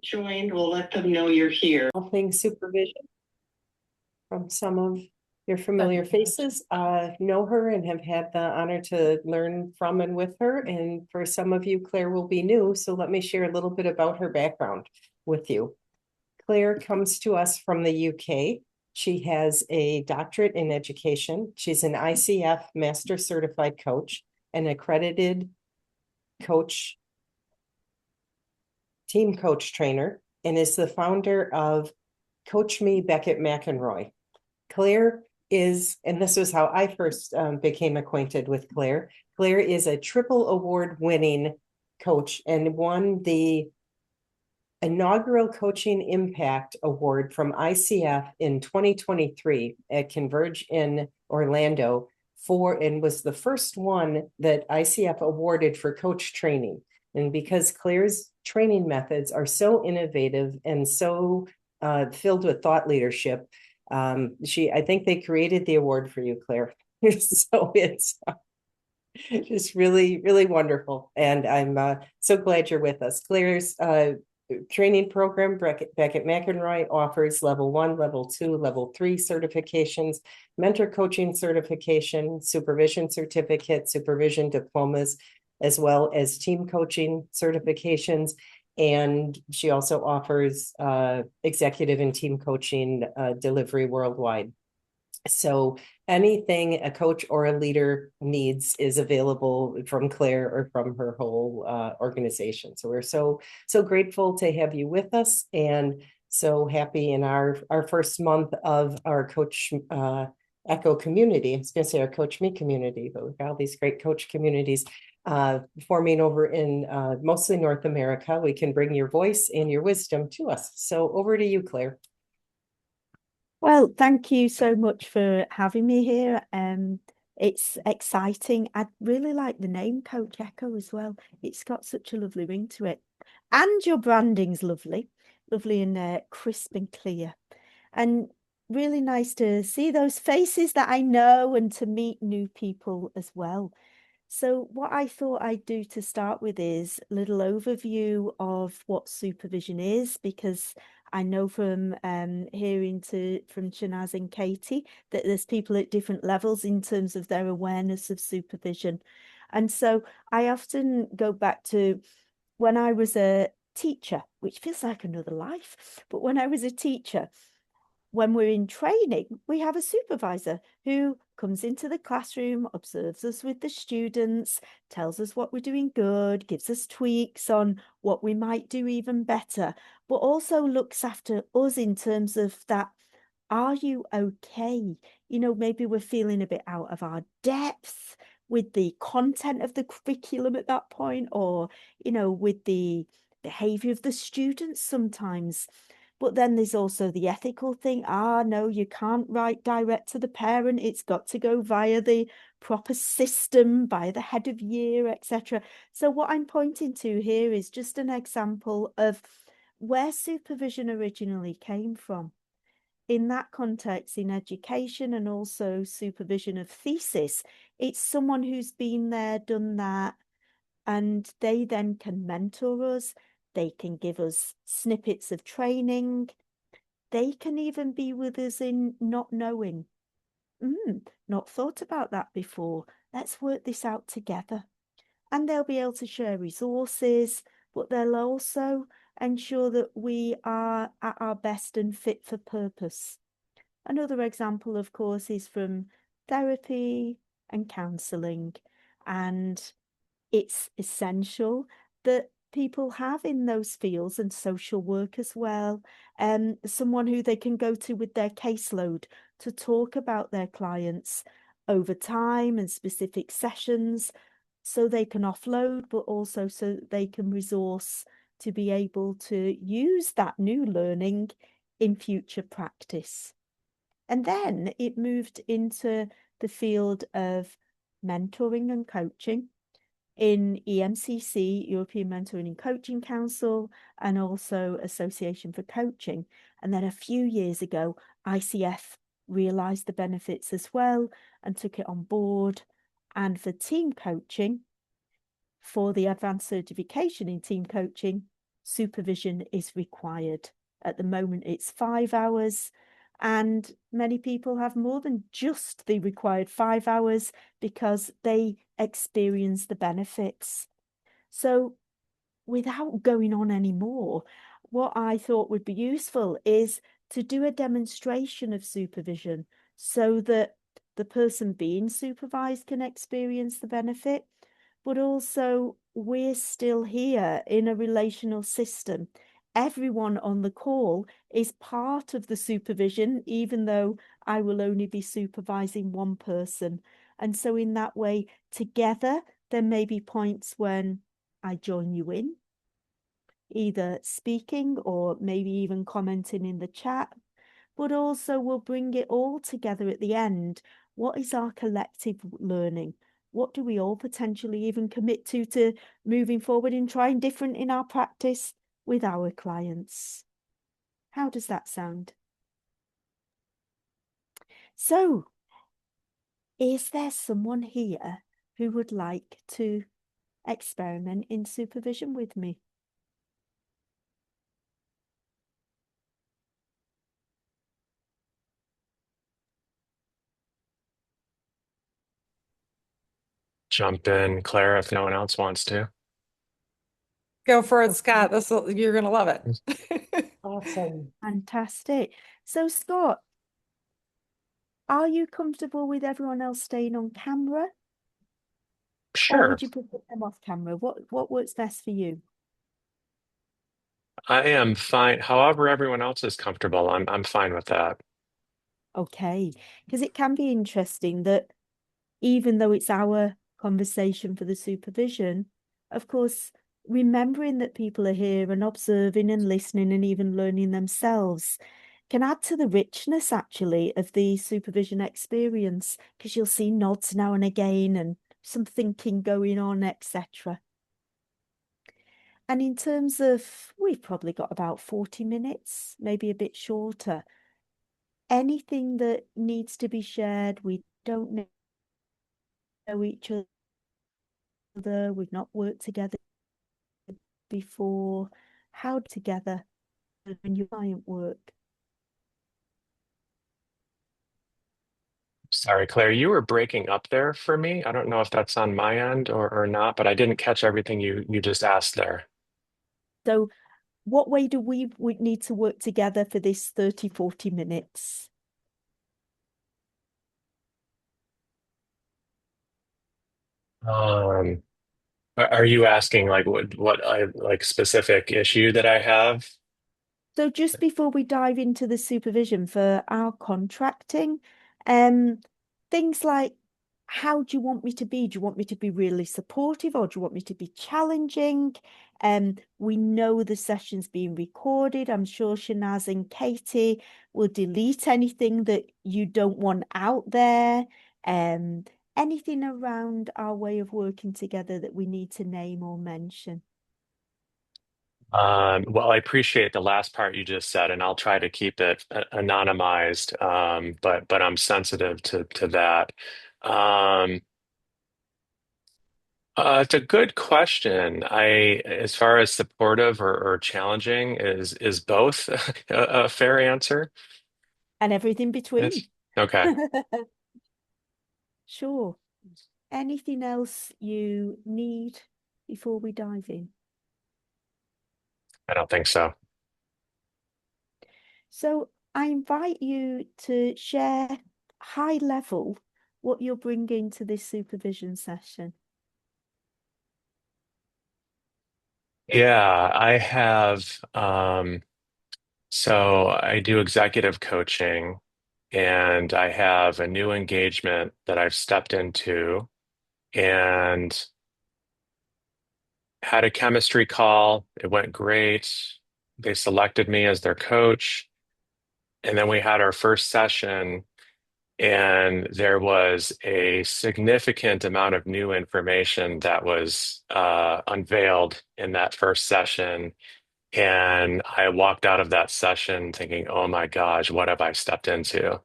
Joined, we'll let them know you're here. All things supervision from some of your familiar faces know her and have had the honor to learn from and with her. And for some of you, Claire will be new. So let me share a little bit about her background with you. Claire comes to us from the UK. She has a doctorate in education. She's an ICF Master Certified Coach, an accredited coach, team coach trainer, and is the founder of CoachME Beckett-McInroy. Claire is, and this was how I first became acquainted with Claire. Claire is a triple award winning coach and won the inaugural Coaching Impact Award from ICF in 2023 at Converge in Orlando and was the first one that ICF awarded for coach training. And because Claire's training methods are so innovative and so filled with thought leadership, I think they created the award for you, Claire. So it's just really, really wonderful. And I'm so glad you're with us. Claire's training program, Beckett-McInroy, offers level 1, level 2, level 3 certifications, mentor coaching certification, supervision certificate, supervision diplomas, as well as team coaching certifications. And she also offers executive and team coaching delivery worldwide. So anything a coach or a leader needs is available from Claire or from her whole organization. So we're so grateful to have you with us, and so happy in our first month of our Coach Echo community. I was going to say our CoachME community, but we've got all these great coach communities forming over in mostly North America. We can bring your voice and your wisdom to us. So over to you, Claire. Well, thank you so much for having me here. It's exciting. I really like the name Coach Echo as well. It's got such a lovely ring to it. And your branding's lovely and crisp and clear. And really nice to see those faces that I know and to meet new people as well. So what I thought I'd do to start with is a little overview of what supervision is, because I know from hearing from Shanaz and Katie that there's people at different levels in terms of their awareness of supervision. And so I often go back to when I was a teacher, which feels like another life, but when I was a teacher, when we're in training, we have a supervisor who comes into the classroom, observes us with the students, tells us what we're doing good, gives us tweaks on what we might do even better, but also looks after us in terms of that, are you okay? You know, maybe we're feeling a bit out of our depth with the content of the curriculum at that point, or, you know, with the behavior of the students sometimes. But then there's also the ethical thing. No, you can't write direct to the parent. It's got to go via the proper system, by the head of year, etc. So what I'm pointing to here is just an example of where supervision originally came from. In that context, in education and also supervision of thesis, it's someone who's been there, done that, and they then can mentor us. They can give us snippets of training. They can even be with us in not knowing. Not thought about that before. Let's work this out together. And they'll be able to share resources, but they'll also ensure that we are at our best and fit for purpose. Another example, of course, is from therapy and counselling. And it's essential that people have in those fields, and social work as well, someone who they can go to with their caseload to talk about their clients over time and specific sessions, so they can offload, but also so they can resource to be able to use that new learning in future practice. And then it moved into the field of mentoring and coaching in EMCC, European Mentoring and Coaching Council, and also Association for Coaching. And then a few years ago, ICF realised the benefits as well and took it on board. And for team coaching, for the advanced certification in team coaching, supervision is required. At the moment, it's 5 hours, and many people have more than just the required 5 hours because they experience the benefits. So without going on anymore, what I thought would be useful is to do a demonstration of supervision so that the person being supervised can experience the benefit, but also we're still here in a relational system. Everyone on the call is part of the supervision, even though I will only be supervising one person. And so in that way, together, there may be points when I join you in, either speaking or maybe even commenting in the chat, but also we'll bring it all together at the end. What is our collective learning? What do we all potentially even commit to moving forward and trying different in our practice with our clients? How does that sound? So, is there someone here who would like to experiment in supervision with me? Jump in, Claire, if no one else wants to. Go for it, Scott. You're gonna love it. Awesome. Fantastic. So, Scott, are you comfortable with everyone else staying on camera? Or Sure. would you prefer them off camera? What works best for you? I am fine. However, everyone else is comfortable. I'm fine with that. Okay, because it can be interesting that even though it's our conversation for the supervision, of course, remembering that people are here and observing and listening and even learning themselves can add to the richness actually of the supervision experience, because you'll see nods now and again and some thinking going on, etc. And in terms of, we've probably got about 40 minutes, maybe a bit shorter. Anything that needs to be shared, we don't know each other, we've not worked together before. How together when your client work? Sorry, Claire, you were breaking up there for me. I don't know if that's on my end or not, but I didn't catch everything you just asked there. So what way do we would need to work together for this 30, 40 minutes? Um, are you asking like what I like specific issue that I have? So just before we dive into the supervision for our contracting, um, things like, how do you want me to be? Do you want me to be really supportive, or do you want me to be challenging? We know the session's being recorded. I'm sure Shanaz and Katie will delete anything that you don't want out there. Anything around our way of working together that we need to name or mention? Well, I appreciate the last part you just said, and I'll try to keep it anonymized. But I'm sensitive to that. Um, it's a good question. As far as supportive or challenging, is both a fair answer? And everything between. It's okay. Sure. Anything else you need before we dive in? I don't think so. So I invite you to share high level what you're bringing to this supervision session. Yeah, I have. So I do executive coaching, and I have a new engagement that I've stepped into, and had a chemistry call. It went great. They selected me as their coach. And then we had our first session, and there was a significant amount of new information that was unveiled in that first session. And I walked out of that session thinking, oh my gosh, what have I stepped into?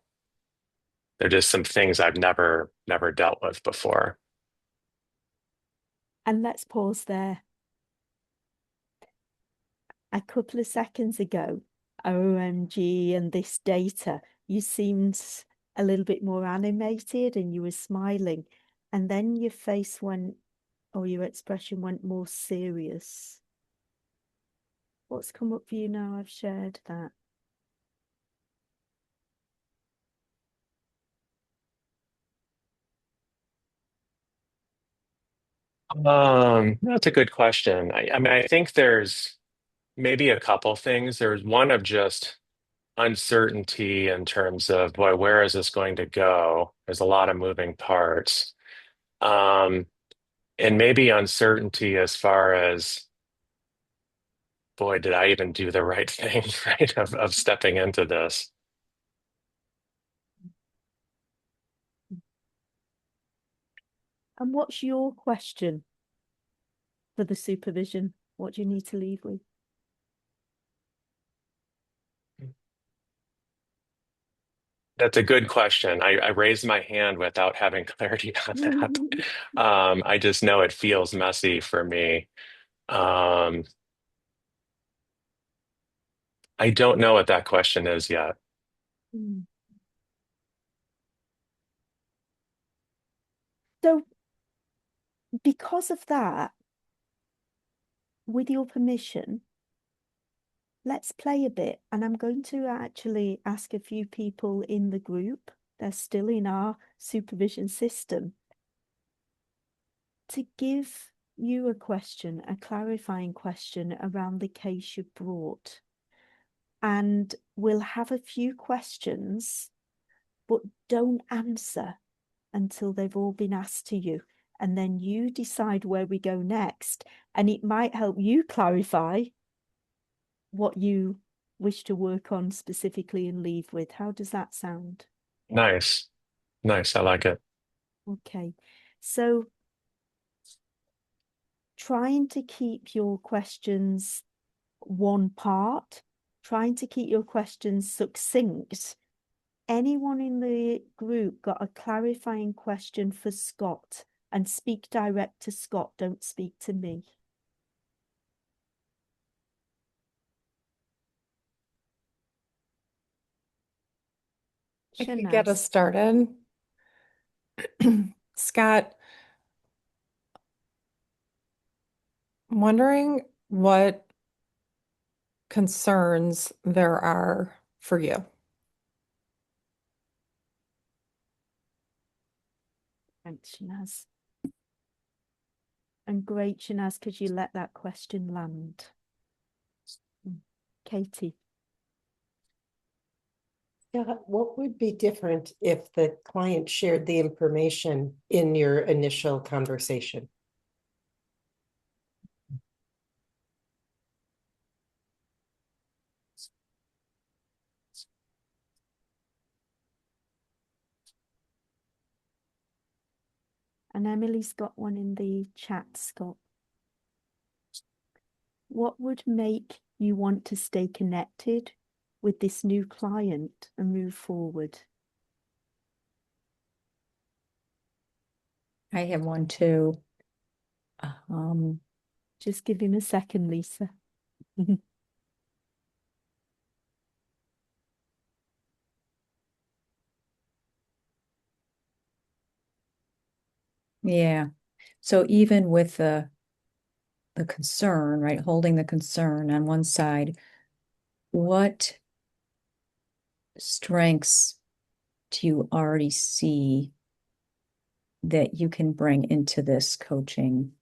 They're just some things I've never dealt with before. And let's pause there. A couple of seconds ago, OMG and this data, you seemed a little bit more animated and you were smiling. And then your face went, or your expression went more serious. What's come up for you now I've shared that? That's a good question. I mean, I think there's maybe a couple things. There's one of just uncertainty in terms of, boy, where is this going to go? There's a lot of moving parts. Um, and maybe uncertainty as far as, boy, did I even do the right thing, right? Of stepping into this. And what's your question for the supervision? What do you need to leave with? That's a good question. I raised my hand without having clarity on that. I just know it feels messy for me. Um, I don't know what that question is yet. So, because of that, with your permission, let's play a bit. And I'm going to actually ask a few people in the group, they're still in our supervision system, to give you a question, a clarifying question around the case you brought. And we'll have a few questions, but don't answer until they've all been asked to you. And then you decide where we go next. And it might help you clarify what you wish to work on specifically and leave with. How does that sound? Nice. Nice. I like it. Okay. So trying to keep your questions one part, trying to keep your questions succinct. Anyone in the group got a clarifying question for Scott? And speak direct to Scott, don't speak to me. I could get us Shanaz. started. Scott, I'm wondering what concerns there are for you. Thanks, Shanaz. And great, Shanaz, because you let that question land. Katie. Yeah, what would be different if the client shared the information in your initial conversation? And Emily's got one in the chat, Scott. What would make you want to stay connected with this new client and move forward? I have one too. Just give him a second, Lisa. Yeah. So even with the concern, right, holding the concern on one side, what strengths do you already see that you can bring into this coaching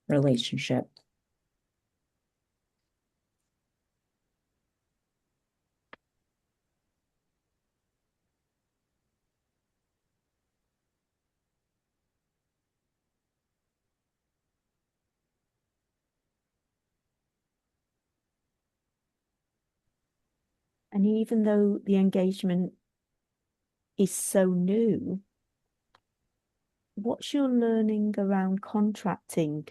relationship? And even though the engagement is so new, what's your learning around contracting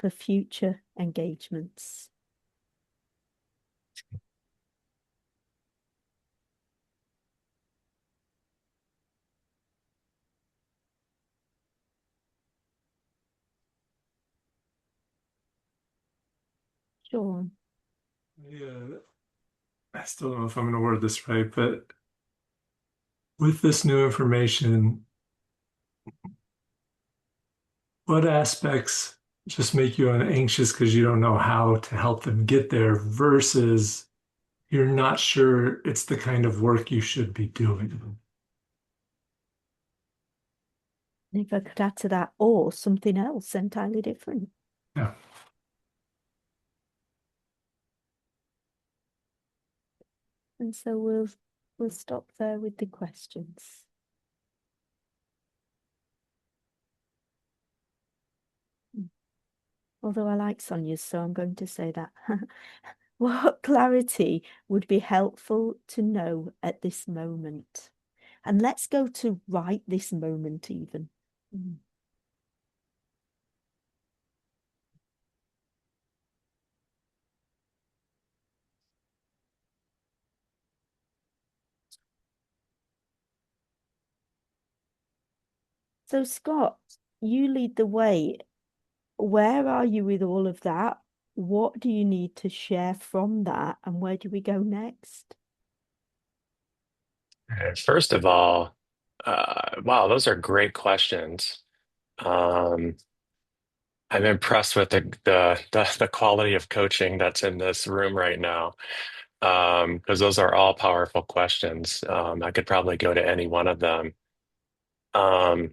for future engagements? Sean. Yeah, I still don't know if I'm going to word this right, but with this new information, what aspects just make you anxious because you don't know how to help them get there versus you're not sure it's the kind of work you should be doing? If I could add to that, or something else entirely different. Yeah. And so we'll stop there with the questions. Although I like Sonia's, so I'm going to say that. What clarity would be helpful to know at this moment? And let's go to right this moment even. So Scott, you lead the way. Where are you with all of that? What do you need to share from that? And where do we go next? First of all, wow, those are great questions. I'm impressed with the quality of coaching that's in this room right now, because those are all powerful questions. I could probably go to any one of them. Um,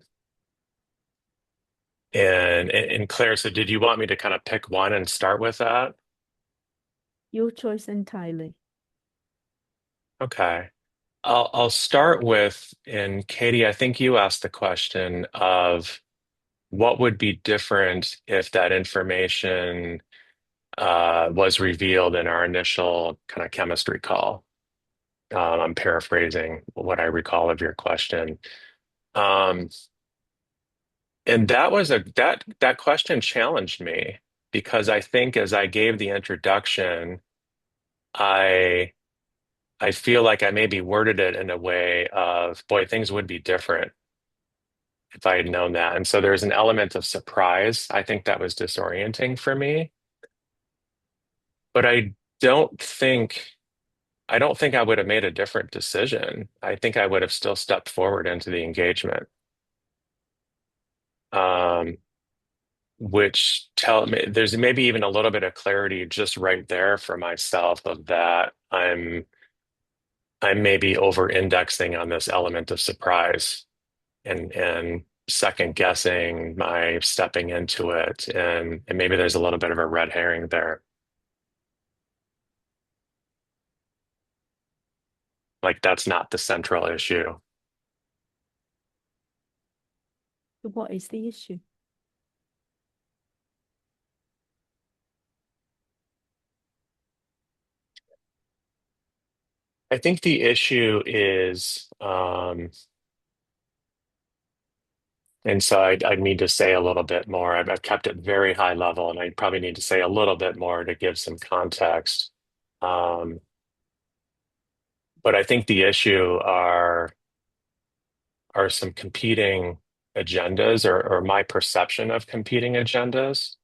and Claire, so did you want me to kind of pick one and start with that? Your choice entirely. Okay. I'll start with, and Katie, I think you asked the question of what would be different if that information was revealed in our initial kind of chemistry call. I'm paraphrasing what I recall of your question. Um, and that question challenged me because I think as I gave the introduction, I I feel like I maybe worded it in a way of, boy, things would be different if I had known that. And so there's an element of surprise. I think that was disorienting for me. But don't think I don't think I would have made a different decision. I think I would have still stepped forward into the engagement. Um, which tell me there's maybe even a little bit of clarity just right there for myself of that I'm maybe over indexing on this element of surprise and second guessing my stepping into it and maybe there's a little bit of a red herring there. Like that's not the central issue. So what is the issue? I think the issue is and so I'd need to say a little bit more. I've kept it very high level, and I probably need to say a little bit more to give some context. Um, but I think the issue are some competing agendas or my perception of competing agendas.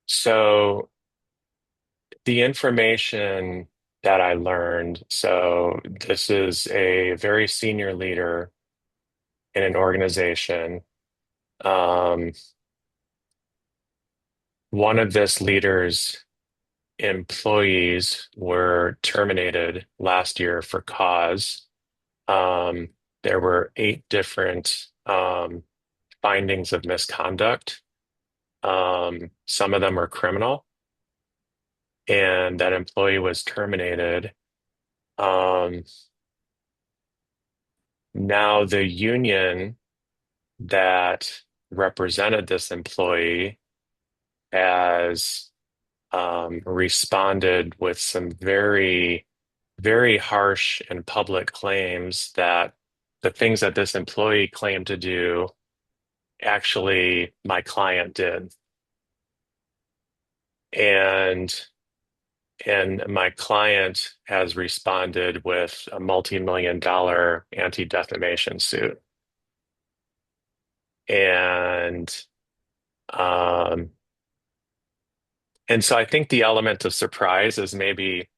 So the information that I learned, so this is a very senior leader in an organization. Um, one of this leader's employees were terminated last year for cause. Um, there were 8 different findings of misconduct. Some of them were criminal, and that employee was terminated. Um, now, the union that represented this employee has responded with some very, very harsh and public claims that the things that this employee claimed to do, actually, my client did. And my client has responded with a multi-million-dollar anti-defamation suit. And um, And so I think the element of surprise is maybe,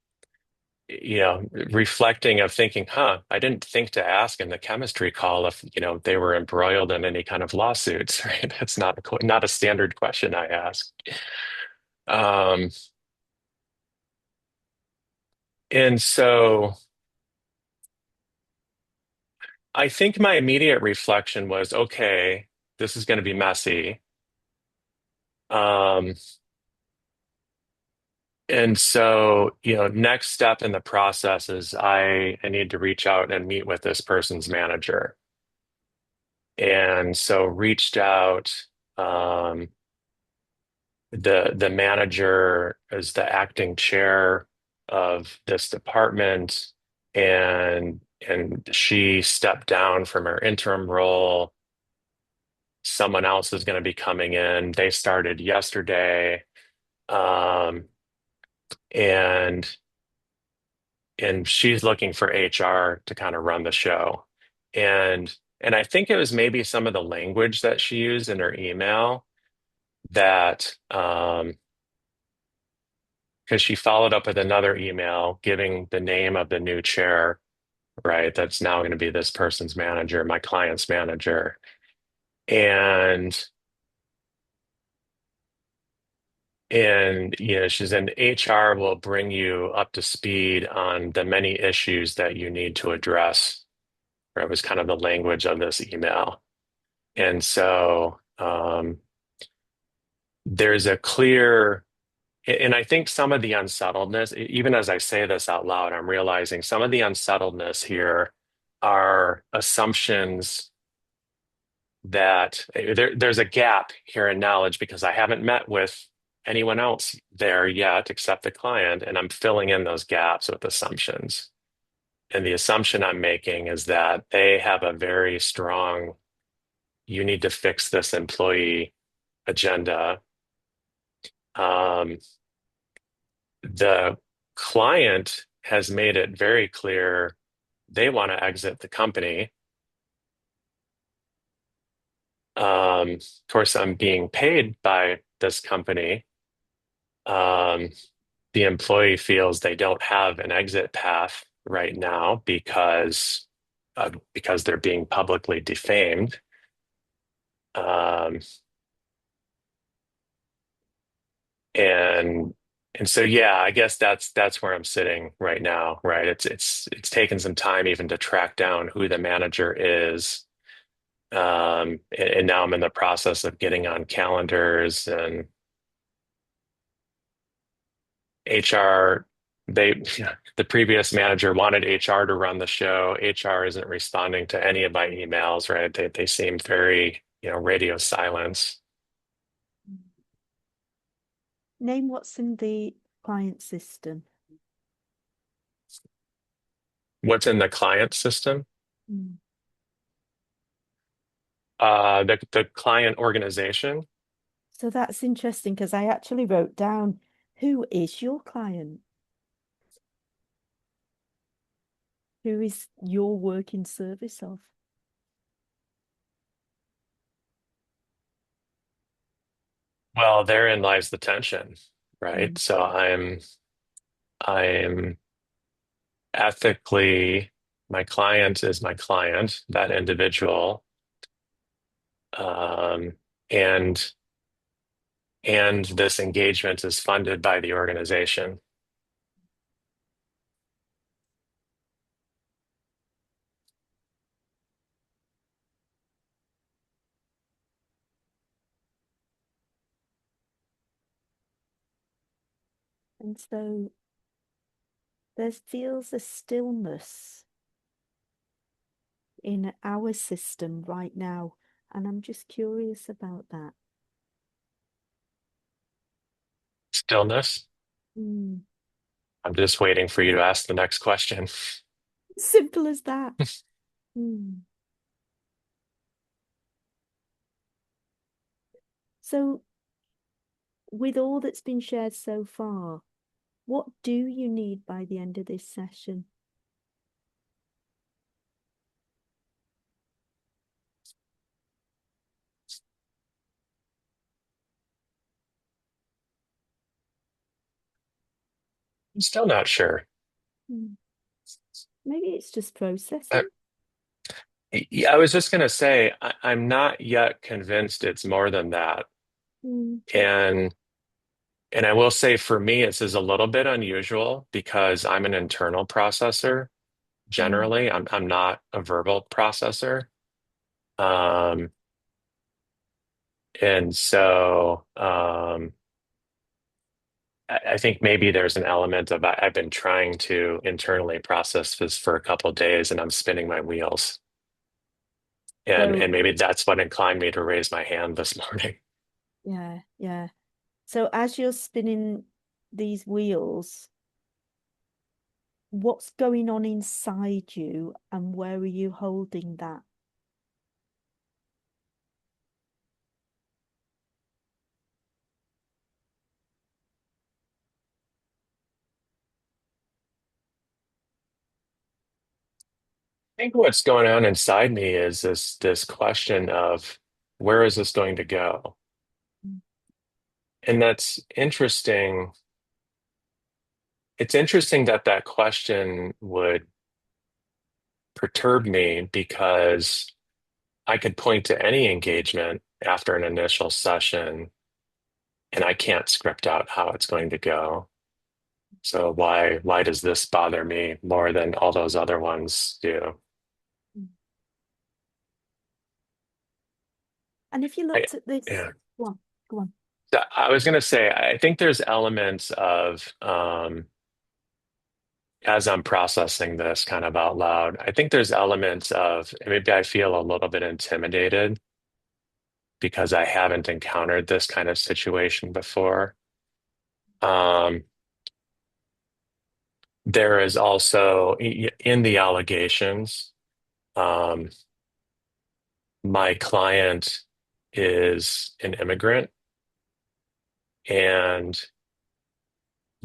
reflecting of thinking, I didn't think to ask in the chemistry call if, they were embroiled in any kind of lawsuits, right? That's not a standard question I ask. Um, and so I think my immediate reflection was, okay, this is going to be messy. Um, and so, next step in the process is I need to reach out and meet with this person's manager. And so reached out. The manager is the acting chair of this department, and she stepped down from her interim role. Someone else is going to be coming in. They started yesterday, um, and and she's looking for HR to kind of run the show. And I think it was maybe some of the language that she used in her email that because she followed up with another email giving the name of the new chair, right? That's now going to be this person's manager, my client's manager. And she's in HR will bring you up to speed on the many issues that you need to address. Right? Was kind of the language of this email. And so there's a clear, and I think some of the unsettledness, even as I say this out loud, I'm realizing some of the unsettledness here are assumptions that there's a gap here in knowledge because I haven't met with anyone else there yet except the client, and I'm filling in those gaps with assumptions. And the assumption I'm making is that they have a very strong, you need to fix this employee agenda. The client has made it very clear they want to exit the company. Of course, I'm being paid by this company. Um, the employee feels they don't have an exit path right now because they're being publicly defamed. Um, and and so yeah, I guess that's where I'm sitting right now, right? It's taken some time even to track down who the manager is. And now I'm in the process of getting on calendars and HR. The previous manager wanted HR to run the show. HR isn't responding to any of my emails, right? They seem very, radio silence. Name what's in the client system. What's in the client system? Mm. The client organization. So that's interesting because I actually wrote down, who is your client? Who is your work in service of? Well, therein lies the tension, right? So I'm ethically, my client is my client, that individual, um, and this engagement is funded by the organization. And so there feels a stillness in our system right now. And I'm just curious about that. Stillness. Mm. I'm just waiting for you to ask the next question. Simple as that. Mm. So, with all that's been shared so far, what do you need by the end of this session? I'm still not sure. Mm. Maybe it's just I, processing. yeah, I was just going to say, I'm not yet convinced it's more than that. Mm. And I will say for me, this is a little bit unusual because I'm an internal processor. Mm. Generally, I'm not a verbal processor. Um, and so I think maybe there's an element of I've been trying to internally process this for a couple of days and I'm spinning my wheels. So And maybe that's what inclined me to raise my hand this morning. yeah, yeah. So as you're spinning these wheels, what's going on inside you and where are you holding that? I think what's going on inside me is this question of where is this going to go? Mm. And that's interesting. It's interesting that that question would perturb me because I could point to any engagement after an initial session and I can't script out how it's going to go. So why does this bother me more than all those other ones do? Mm. And if you I, looked at this, yeah. go on, go on. I was going to say, I think there's elements of, as I'm processing this kind of out loud, I think there's elements of maybe I feel a little bit intimidated because I haven't encountered this kind of situation before. Um, there is also in the allegations, um, my client is an immigrant and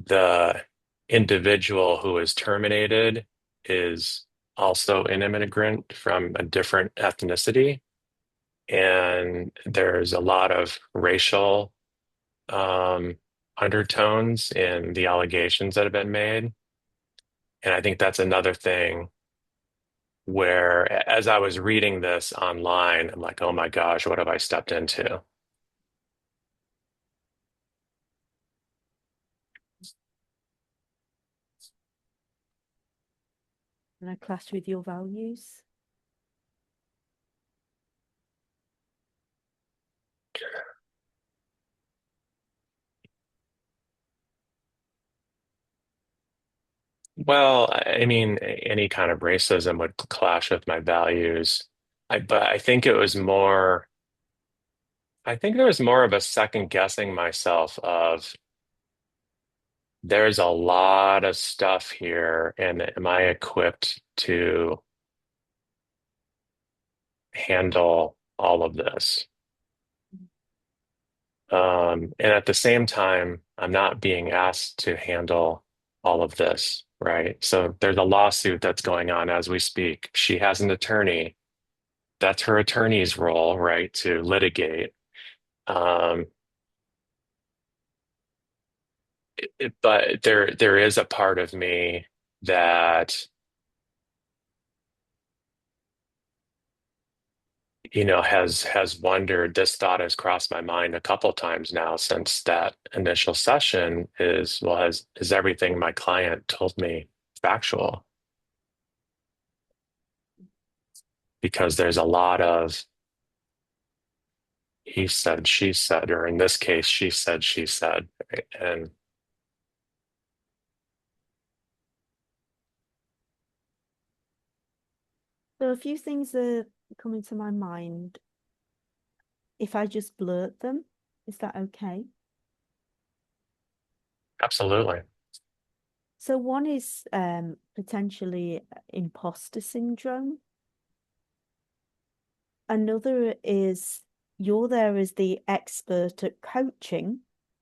the individual who is terminated is also an immigrant from a different ethnicity. And there's a lot of racial um, undertones in the allegations that have been made. And I think that's another thing where, as I was reading this online, I'm like, oh my gosh, what have I stepped into? And I clash with your values. Well, I mean, any kind of racism would clash with my values. But I think it was more, I think there was more of a second guessing myself of there's a lot of stuff here, and am I equipped to handle all of this? And at the same time, I'm not being asked to handle all of this, right? So there's a lawsuit that's going on as we speak. She has an attorney. That's her attorney's role, right, to litigate. Um, but there is a part of me that has wondered. This thought has crossed my mind a couple times now since that initial session is, well, is everything my client told me factual? Because there's a lot of he said, she said, or in this case, she said, she said, right? And So a few things are coming to my mind. If I just blurt them, is that okay? absolutely. So one is potentially imposter syndrome. Another is you're there as the expert at coaching.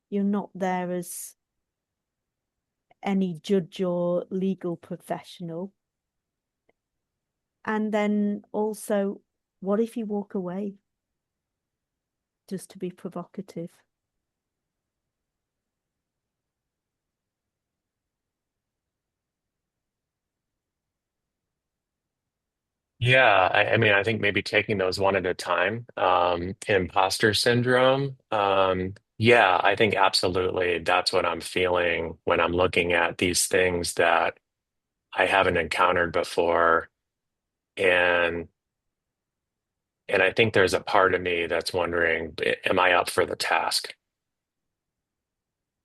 You're not there as any judge or legal professional. And then also, what if you walk away just to be provocative? Yeah, I mean, I think maybe taking those one at a time. Imposter syndrome. Yeah, I think absolutely that's what I'm feeling when I'm looking at these things that I haven't encountered before. And and I think there's a part of me that's wondering, am I up for the task?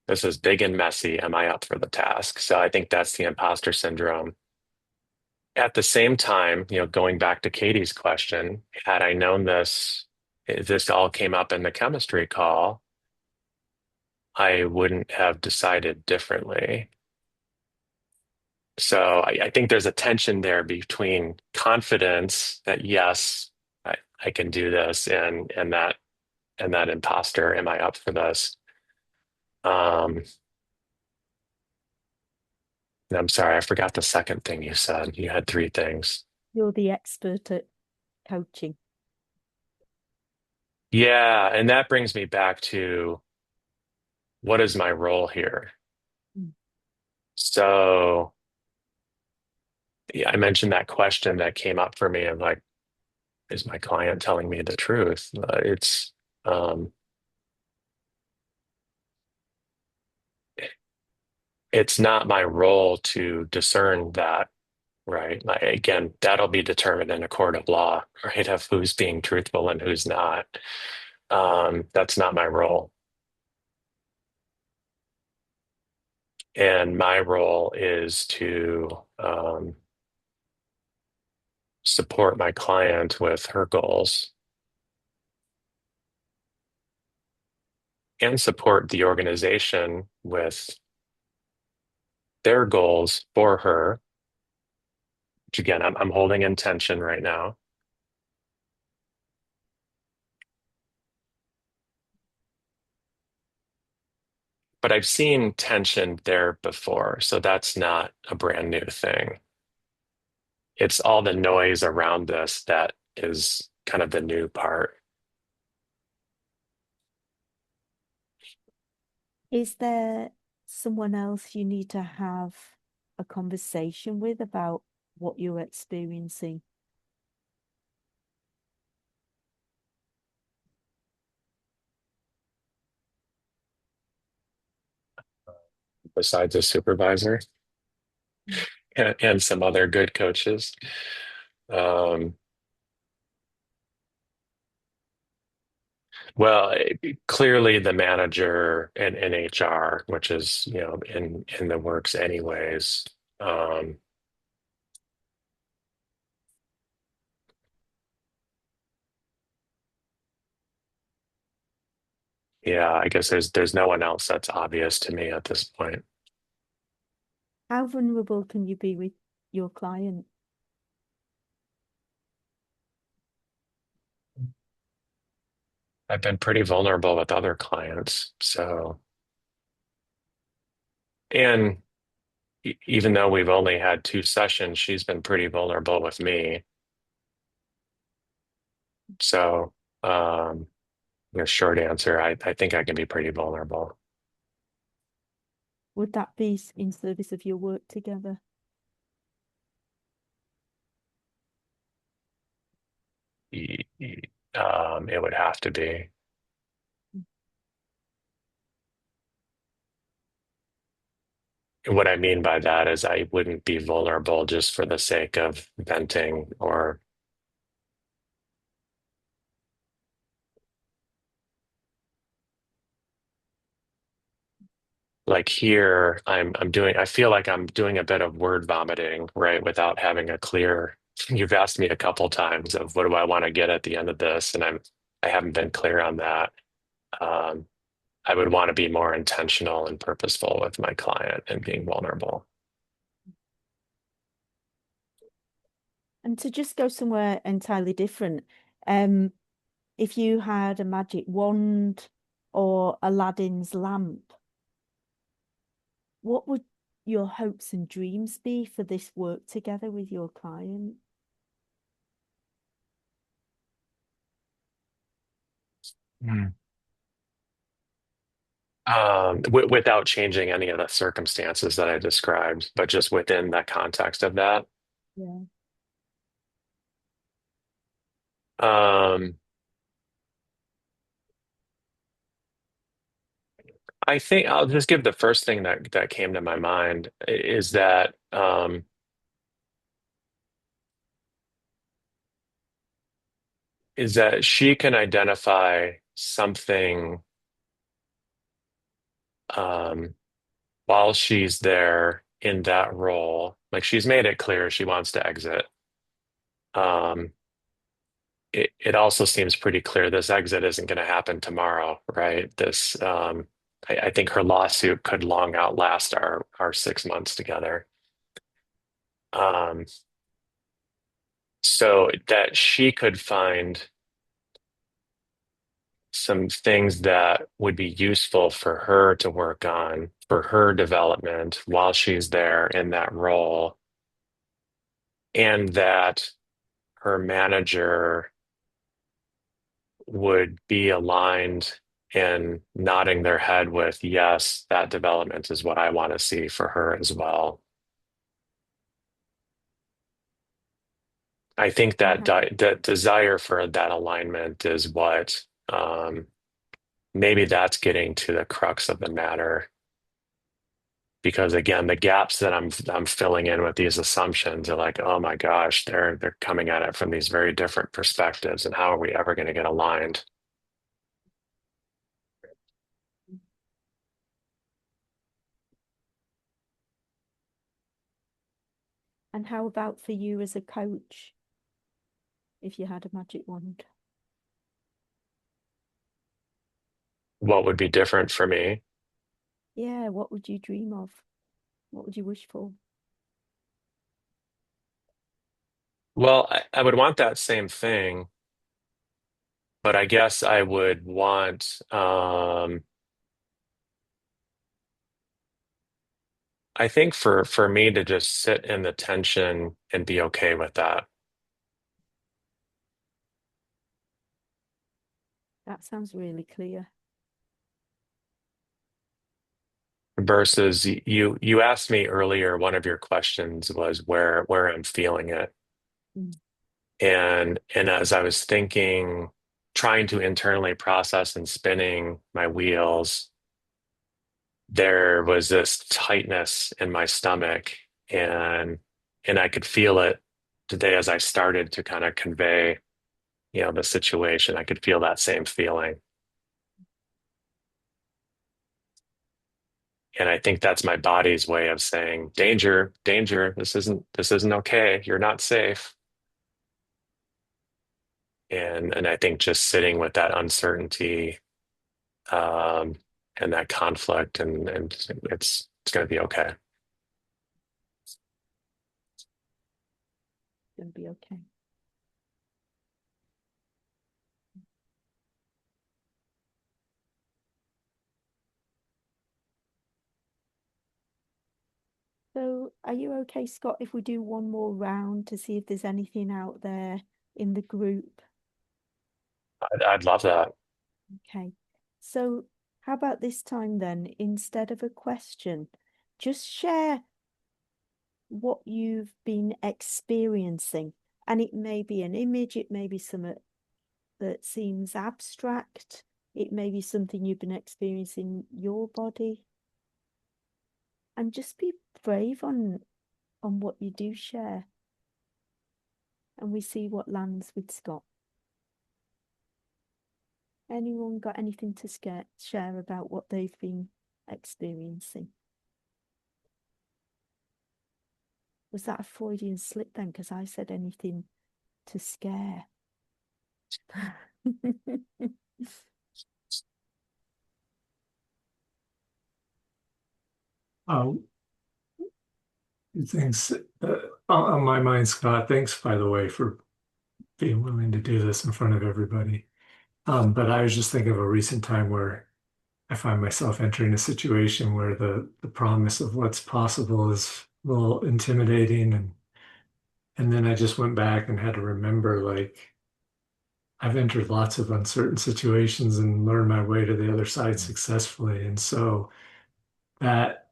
This is big and messy. Am I up for the task? So I think that's the imposter syndrome. At the same time, going back to Katie's question, had I known this, if this all came up in the chemistry call, I wouldn't have decided differently. So I think there's a tension there between confidence that yes, I can do this, and that imposter, am I up for this? Um, I'm sorry, I forgot the second thing you said. You had three things. You're the expert at coaching. Yeah, and that brings me back to what is my role here? Mm. So, yeah, I mentioned that question that came up for me of like, is my client telling me the truth? Um, it's not my role to discern that, right? Like, again, that'll be determined in a court of law, right? Of who's being truthful and who's not. That's not my role. And my role is to support my client with her goals and support the organization with their goals for her, which again, I'm holding in tension right now. But I've seen tension there before, so that's not a brand new thing. It's all the noise around this that is kind of the new part. Is there someone else you need to have a conversation with about what you're experiencing? Besides a supervisor and some other good coaches. Um, well, clearly the manager and in HR, which is, in the works anyways. Um, yeah, I guess there's no one else that's obvious to me at this point. How vulnerable can you be with your client? I've been pretty vulnerable with other clients, so and even though we've only had two sessions, she's been pretty vulnerable with me. So, the short answer, I think I can be pretty vulnerable. Would that be in service of your work together? It would have to be. What I mean by that is I wouldn't be vulnerable just for the sake of venting or like here I feel like I'm doing a bit of word vomiting, right? Without having a clear, you've asked me a couple times of what do I want to get at the end of this, and I haven't been clear on that. Um, I would want to be more intentional and purposeful with my client and being vulnerable. And to just go somewhere entirely different, if you had a magic wand or Aladdin's lamp, what would your hopes and dreams be for this work together with your client? Without changing any of the circumstances that I described, but just within that context of that. Yeah. Um, I think I'll just give the first thing that came to my mind is that she can identify something um, while she's there in that role. Like she's made it clear she wants to exit. Um, it also seems pretty clear this exit isn't going to happen tomorrow, right? I think her lawsuit could long outlast our 6 months together. Um, so that she could find some things that would be useful for her to work on for her development while she's there in that role, and that her manager would be aligned and nodding their head with, yes, that development is what I want to see for her as well. I think that that desire for that alignment is what maybe that's getting to the crux of the matter. Because again, the gaps that I'm filling in with these assumptions are like, oh my gosh, they're coming at it from these very different perspectives, and how are we ever going to get aligned? And how about for you as a coach, if you had a magic wand? What would be different for me? Yeah, what would you dream of? What would you wish for? Well, I would want that same thing, but I guess I would want, I think for me to just sit in the tension and be okay with that. That sounds really clear. Versus you asked me earlier, one of your questions was where I'm feeling it. Mm. And as I was thinking, trying to internally process and spinning my wheels, there was this tightness in my stomach, and I could feel it today as I started to kind of convey, the situation. I could feel that same feeling. And I think that's my body's way of saying, danger, danger, this isn't okay. You're not safe. And I think just sitting with that uncertainty, um, and that conflict, and it's going to be okay. It's going to be okay. So are you okay, Scott, if we do one more round to see if there's anything out there in the group? I'd love that. Okay. So how about this time then, instead of a question, just share what you've been experiencing. And it may be an image, it may be something that seems abstract, it may be something you've been experiencing in your body. And just be brave on what you do share. And we see what lands with Scott. Anyone got anything to share about what they've been experiencing? Was that a Freudian slip then? Because I said anything to scare. Thanks on my mind, Scott. Thanks, by the way, for being willing to do this in front of everybody. But I was just thinking of a recent time where I find myself entering a situation where the promise of what's possible is a little intimidating, and then I just went back and had to remember, like, I've entered lots of uncertain situations and learned my way to the other side successfully. And so that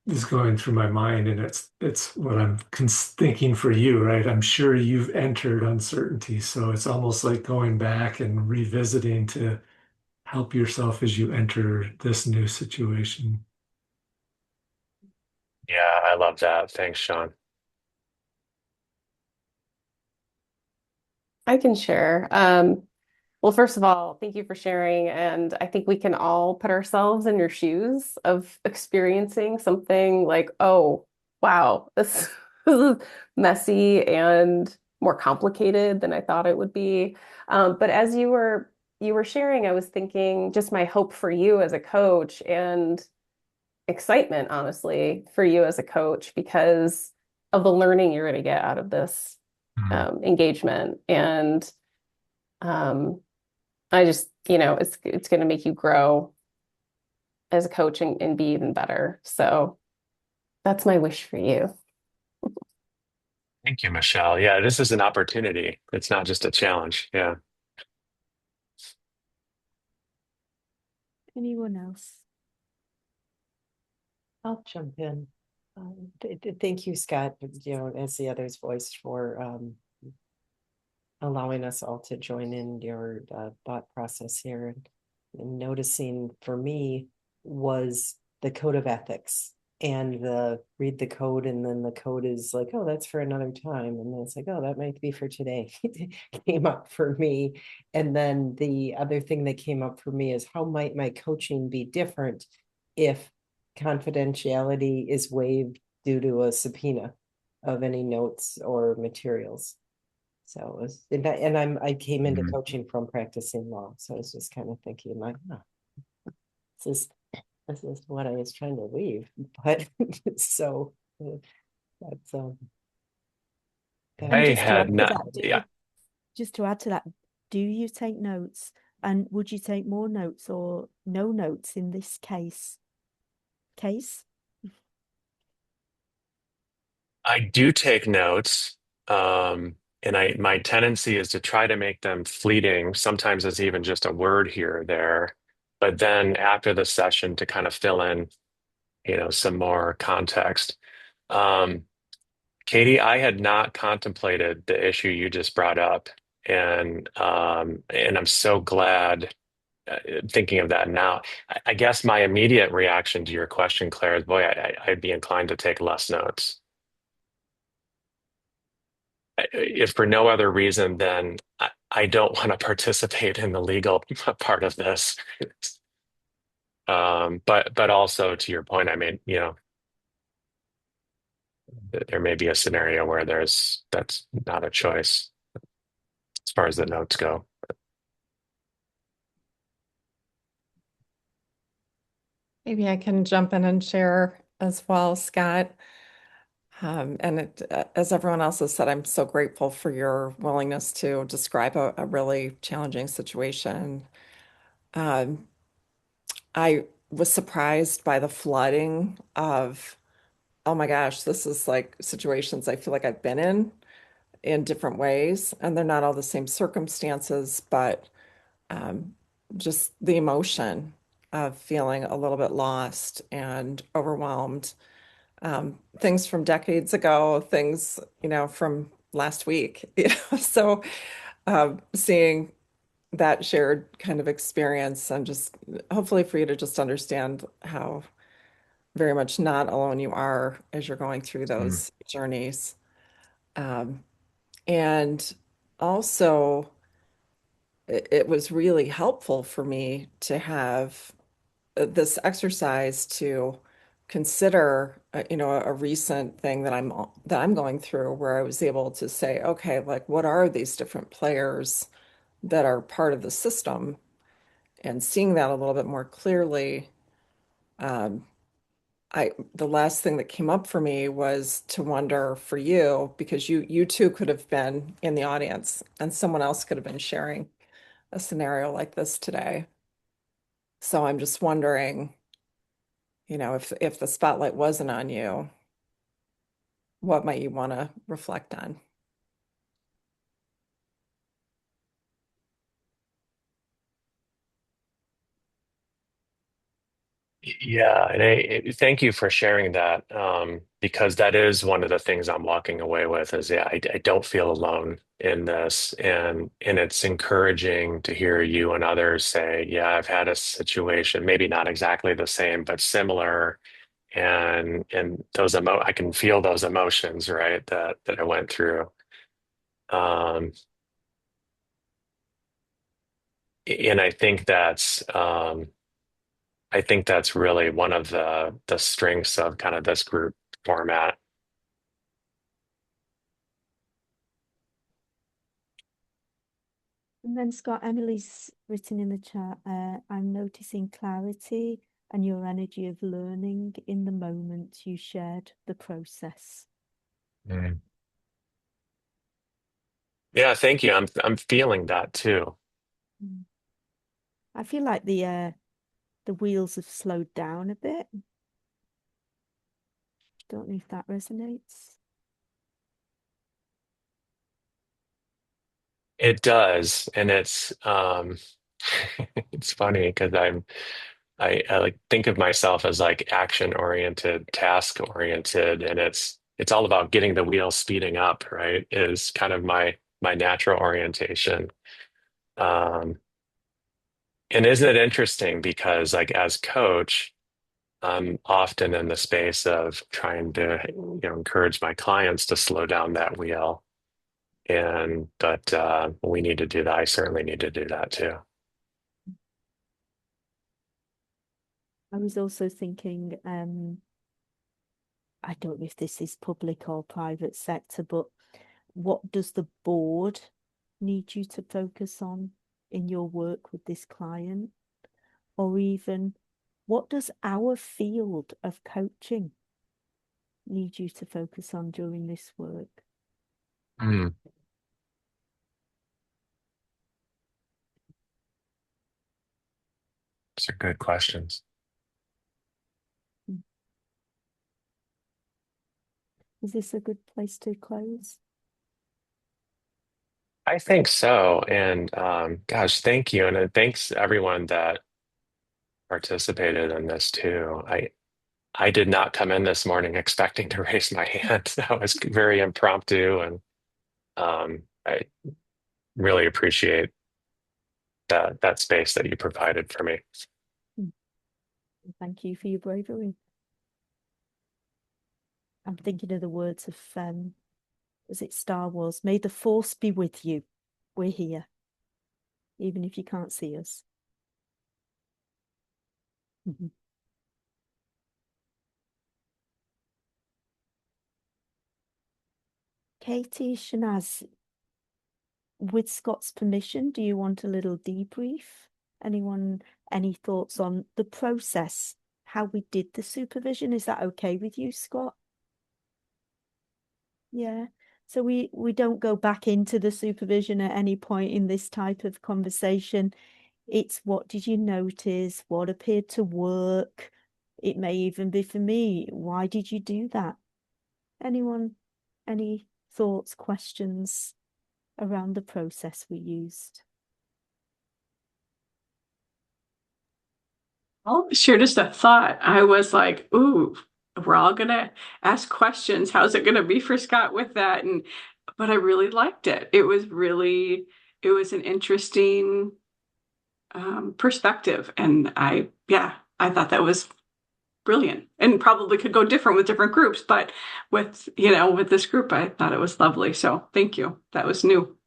is going through my mind, and it's what I'm thinking for you, right? I'm sure you've entered uncertainty, so it's almost like going back and revisiting to help yourself as you enter this new situation. Yeah, I love that. Thanks, Sean. I can share. Well, first of all, thank you for sharing. And I think we can all put ourselves in your shoes of experiencing something like, oh, wow, this, this is messy and more complicated than I thought it would be. But as you were sharing, I was thinking just my hope for you as a coach and excitement, honestly, for you as a coach because of the learning you're going to get out of this Mhm. engagement. And um, I just, it's going to make you grow as a coach and be even better. So that's my wish for you. Thank you, Michelle. Yeah, this is an opportunity. It's not just a challenge. Yeah. Anyone else? I'll jump in. Thank you, Scott, as the others voiced for allowing us all to join in your thought process here. And noticing for me was the code of ethics and the read the code, and then the code is like, oh, that's for another time. And then it's like, oh, that might be for today. Came up for me. And then the other thing that came up for me is how might my coaching be different if confidentiality is waived due to a subpoena of any notes or materials. So it was, I came into Mhm. coaching from practicing law. So I was just kind of thinking like, oh, this is this is what I was trying to leave. But so that's And I just to had add to not, that, yeah, just to add to that, do you take notes? And would you take more notes or no notes in this case? I do take notes. And my tendency is to try to make them fleeting. Sometimes it's even just a word here or there. But then after the session to kind of fill in, some more context. Um, Katie, I had not contemplated the issue you just brought up, and I'm so glad thinking of that now. I guess my immediate reaction to your question, Claire, is, boy, I'd be inclined to take less notes. If for no other reason than I don't want to participate in the legal part of this. But also to your point, I mean, there may be a scenario where that's not a choice as far as the notes go. Maybe I can jump in and share as well, Scott. As everyone else has said, I'm so grateful for your willingness to describe a really challenging situation. Um, I was surprised by the flooding of, oh my gosh, this is like situations I feel like I've been in different ways, and they're not all the same circumstances, but um, just the emotion of feeling a little bit lost and overwhelmed. Things from decades ago, things, from last week. So seeing that shared kind of experience and just hopefully for you to just understand how very much not alone you are as you're going through Mm. those journeys. Um, and also, it was really helpful for me to have this exercise to consider, a recent thing that I'm going through, where I was able to say, okay, like what are these different players that are part of the system, and seeing that a little bit more clearly. Um, the last thing that came up for me was to wonder for you, because you too could have been in the audience and someone else could have been sharing a scenario like this today. So I'm just wondering, if the spotlight wasn't on you, what might you want to reflect on? Yeah, and thank you for sharing that, because that is one of the things I'm walking away with is, yeah, I don't feel alone in this, and it's encouraging to hear you and others say, yeah, I've had a situation, maybe not exactly the same, but similar, and I can feel those emotions, right, that I went through. Um, and I think that's really one of the strengths of kind of this group format. And then Scott, Emily's written in the chat, I'm noticing clarity and your energy of learning in the moment you shared the process. Mm. Yeah, thank you. I'm feeling that too. I feel like the wheels have slowed down a bit. Don't know if that resonates. It does, and it's it's funny because I like think of myself as like action oriented, task oriented, and it's all about getting the wheels speeding up, right? Is kind of my natural orientation. Um, and isn't it interesting because like as coach, I'm often in the space of trying to, encourage my clients to slow down that wheel. And but we need to do that. I certainly need to do that too. I was also thinking, I don't know if this is public or private sector, but what does the board need you to focus on in your work with this client? Or even what does our field of coaching need you to focus on during this work? Mm. Those are good questions. Is this a good place to close? I think so. And gosh, thank you. And thanks everyone that participated in this too. I did not come in this morning expecting to raise my hand. That was very impromptu, and I really appreciate that space that you provided for me. Thank you for your bravery. I'm thinking of the words of, was it Star Wars? May the force be with you. We're here, even if you can't see us. Katie, Shanaz, with Scott's permission, do you want a little debrief? Anyone, any thoughts on the process, how we did the supervision? Is that okay with you, Scott? Yeah. So we don't go back into the supervision at any point in this type of conversation. It's what did you notice? What appeared to work? It may even be for me. Why did you do that? Anyone, any thoughts, questions around the process we used? I'll share just a thought. I was like, ooh, we're all gonna ask questions. How's it gonna be for Scott with that? But I really liked it. It was an interesting perspective. And I thought that was brilliant and probably could go different with different groups. But with this group, I thought it was lovely. So thank you. That was new.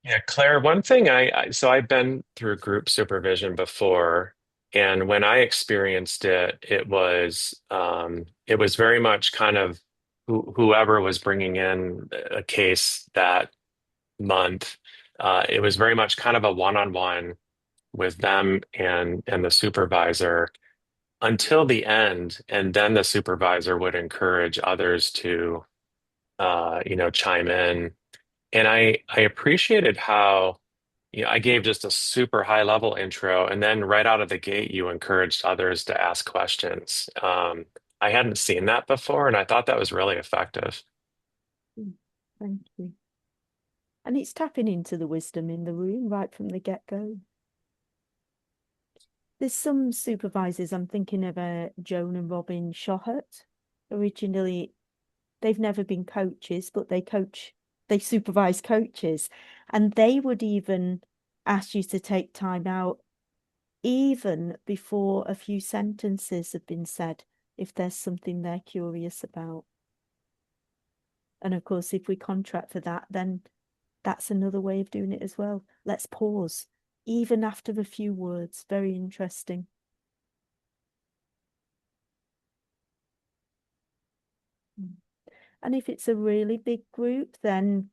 Yeah, Claire, one thing so I've been through group supervision before, and when I experienced it, it was very much kind of whoever was bringing in a case that month. It was very much kind of a one-on-one with them and the supervisor until the end, and then the supervisor would encourage others to chime in. And I appreciated how, I gave just a super high level intro, and then right out of the gate, you encouraged others to ask questions. I hadn't seen that before, and I thought that was really effective. Thank you. And it's tapping into the wisdom in the room right from the get-go. There's some supervisors, I'm thinking of Joan and Robin Shohut. Originally, they've never been coaches, but they supervise coaches. And they would even ask you to take time out even before a few sentences have been said, if there's something they're curious about. And of course, if we contract for that, then that's another way of doing it as well. Let's pause, even after a few words. Very interesting. And if it's a really big group, then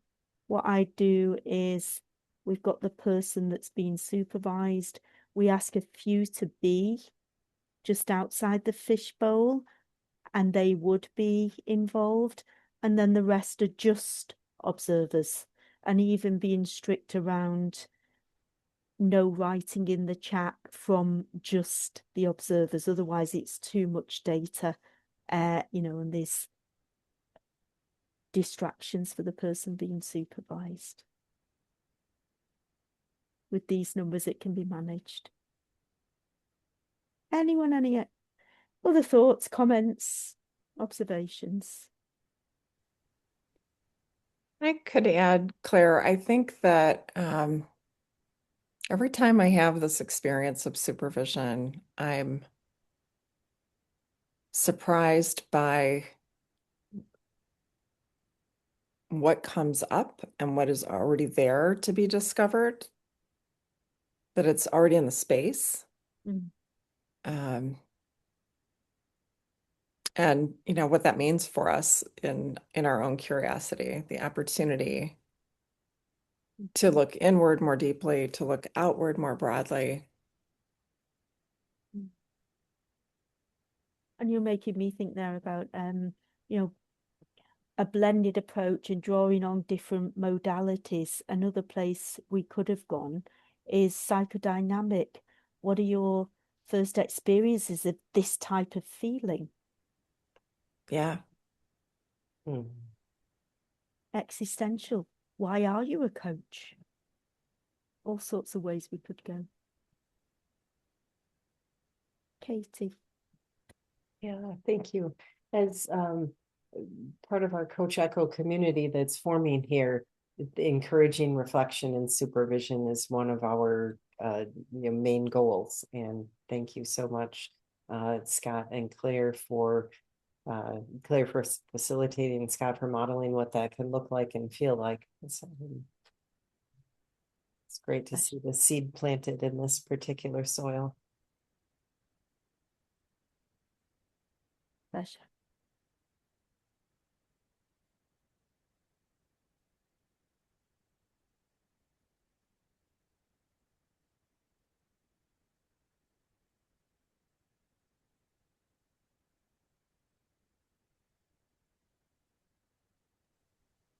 what I do is we've got the person that's being supervised. We ask a few to be just outside the fishbowl, and they would be involved. And then the rest are just observers, and even being strict around no writing in the chat from just the observers. Otherwise, it's too much data, and there's distractions for the person being supervised. With these numbers, it can be managed. Anyone, any other thoughts, comments, observations? I could add, Claire, I think that every time I have this experience of supervision, I'm surprised by what comes up and what is already there to be discovered, that it's already in the space. And what that means for us in our own curiosity, the opportunity to look inward more deeply, to look outward more broadly. And you're making me think there about a blended approach and drawing on different modalities. Another place we could have gone is psychodynamic. What are your first experiences of this type of feeling? Yeah. Existential. Why are you a coach? All sorts of ways we could go. Katie. Yeah, thank you. As part of our Coach Echo community that's forming here, encouraging reflection and supervision is one of our main goals. And thank you so much, Scott and Claire for facilitating, Scott for modeling what that can look like and feel like. It's great to see the seed planted in this particular soil. Pleasure.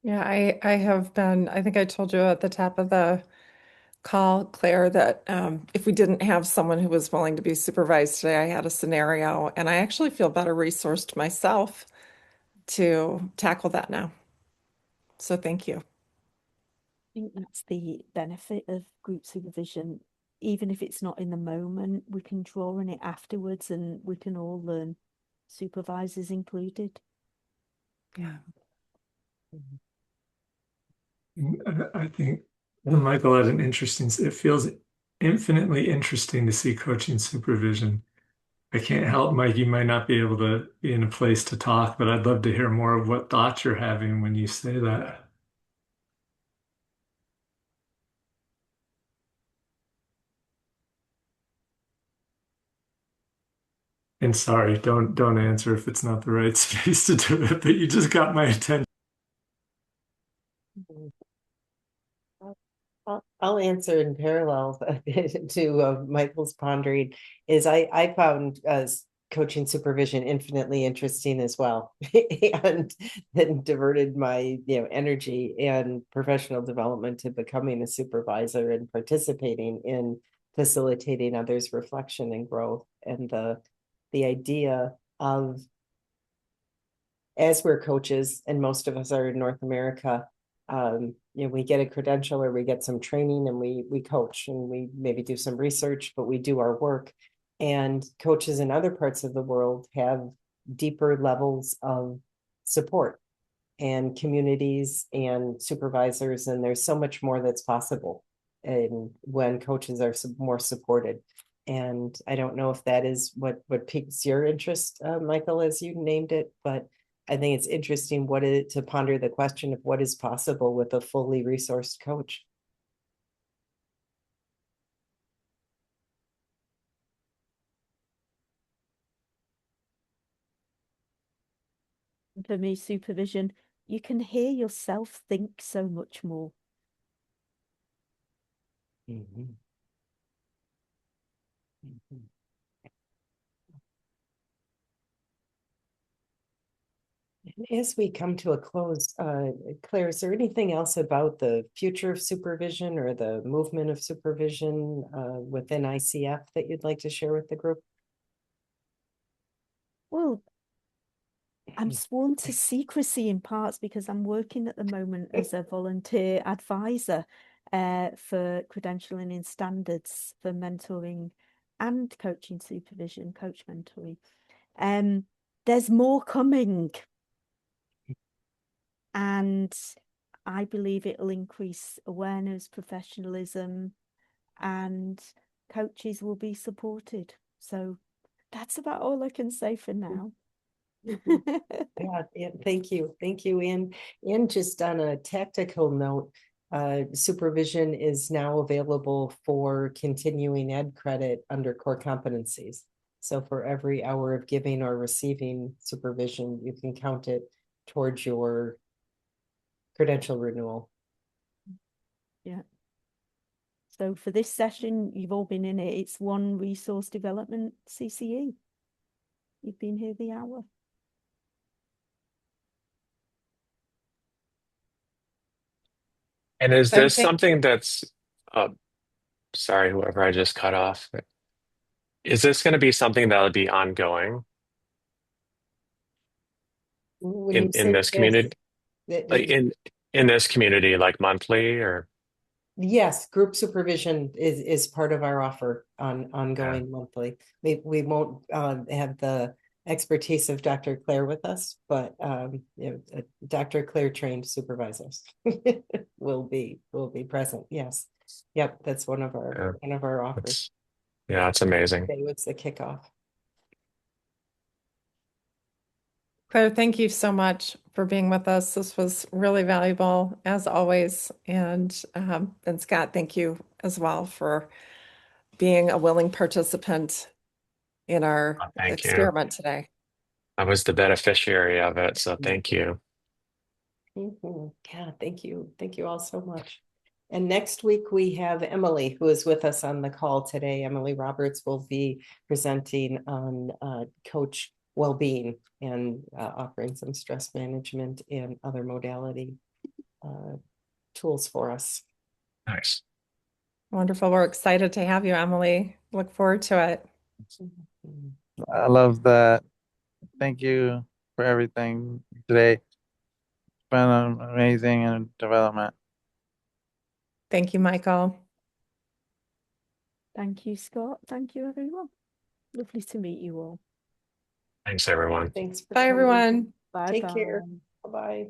Yeah, I have been, I think I told you at the top of the call, Claire, that if we didn't have someone who was willing to be supervised today, I had a scenario, and I actually feel better resourced myself to tackle that now. So thank you. I think that's the benefit of group supervision. Even if it's not in the moment, we can draw on it afterwards, and we can all learn, supervisors included. Yeah. I think Michael had an interesting, it feels infinitely interesting to see coaching supervision. I can't help, Mike, you might not be able to be in a place to talk, but I'd love to hear more of what thoughts you're having when you say that. And sorry, don't answer if it's not the right space to do it, but you just got my attention. I'll answer in parallel to Michael's pondering. Is I found coaching supervision infinitely interesting as well, and then diverted my energy and professional development to becoming a supervisor and participating in facilitating others' reflection and growth. And the idea of, as we're coaches, and most of us are in North America, we get a credential or we get some training and we coach and we maybe do some research, but we do our work. And coaches in other parts of the world have deeper levels of support and communities and supervisors, and there's so much more that's possible and when coaches are more supported. And I don't know if that is what piques your interest, Michael, as you named it, but I think it's interesting to ponder the question of what is possible with a fully resourced coach. For me, supervision, you can hear yourself think so much more. Mm-hmm. Mm-hmm. As we come to a close, Claire, is there anything else about the future of supervision or the movement of supervision within ICF that you'd like to share with the group? Well, I'm sworn to secrecy in parts because I'm working at the moment as a volunteer advisor for credentialing in standards for mentoring and coaching supervision, coach mentoring. There's more coming. And I believe it'll increase awareness, professionalism, and coaches will be supported. So that's about all I can say for now. Yeah, thank you. And just on a tactical note, supervision is now available for continuing ed credit under core competencies. So for every hour of giving or receiving supervision, you can count it towards your credential renewal. Yeah. So for this session, you've all been in it. It's one resource development CCE. You've been here the hour. And is this something that's, sorry, whoever I just cut off, is this going to be something that will be ongoing When you in say this community, like in this community, like monthly or? yes, group supervision is part of our offer on ongoing monthly. We won't have the expertise of Dr. Clare with us, but Dr. Clare trained supervisors will be present. Yes, yep, that's one of our offers. Yeah, it's amazing. Today was the kickoff. Claire, thank you so much for being with us. This was really valuable as always. And Scott, thank you as well for being a willing participant in our Thank you. experiment today. I was the beneficiary of it, so thank you. Yeah, thank you. Thank you all so much. And next week we have Emily, who is with us on the call today. Emily Roberts will be presenting on coach well-being and offering some stress management and other modality tools for us. Nice. Wonderful. We're excited to have you, Emily. Look forward to it. I love that. Thank you for everything today. It's been amazing in development. Thank you, Michael. Thank you, Scott. Thank you, everyone. Lovely to meet you all. Thanks, everyone. Thanks for Bye, coming. everyone. Bye. Take care. Bye-bye.